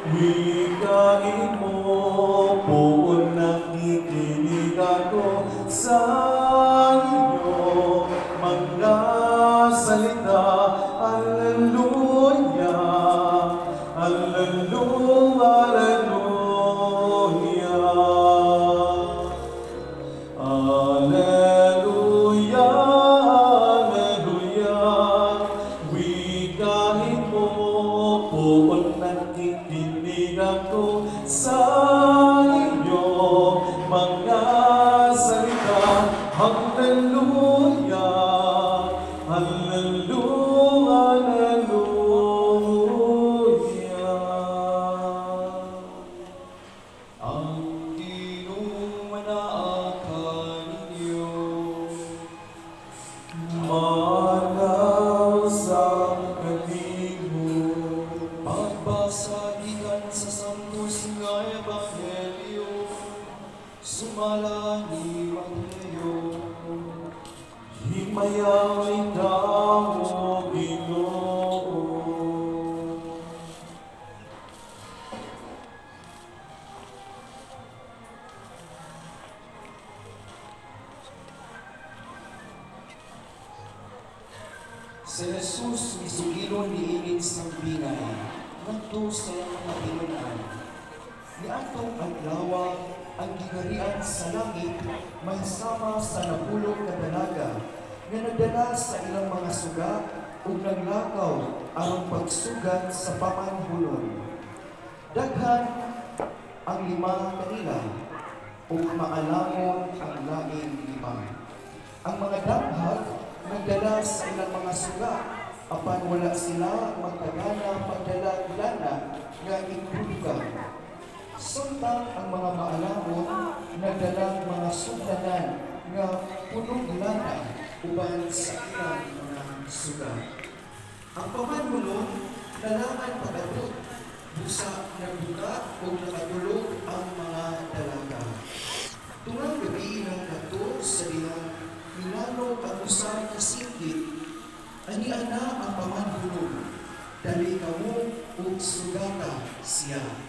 Hikain mo, buon nakikinig ako sa iyo mga salita. Alleluia, alleluia, alleluia. Alleluia, alleluia. Wikahin mo, buon nakikinig ako sa iyo mga salita. Alleluia, alleluia, alleluia. Ang inumanaakan ninyo, manaw sa kanibo. Pagbasa ikan sa Santos nga Ebanghelyo, sumala ni Mateo. Himayaw ikaw, O Ginoo. Si Jesus misugilon niinit sa bingay, ngadto sa mga tinunan. Niadtong adlaw ang gigarian sa langit may sama sa napulog na dalaga nga nagdala sa ilang mga suga ug naglakaw aron pagsugat sa pamanhulon. Daghan ang 5 kanila ug maalamon ang laing 5. Ang mga daghag nagdala sa ilang mga suga apan wala sila magkagana pagdala-dala nga ikulugan. Samtang ang mga maalamon nagdalang mga sugdanan nga punong lana uban sa ilang mga suga. Ang pamanhulon dalangan pag-abot, busa nagbuka o nakatulog ang mga dalaga. Tungang gabi ng nato sa dilang milano ang usang kasinggit, aniana ang pamanhulon, dali kamo ug sugata siya.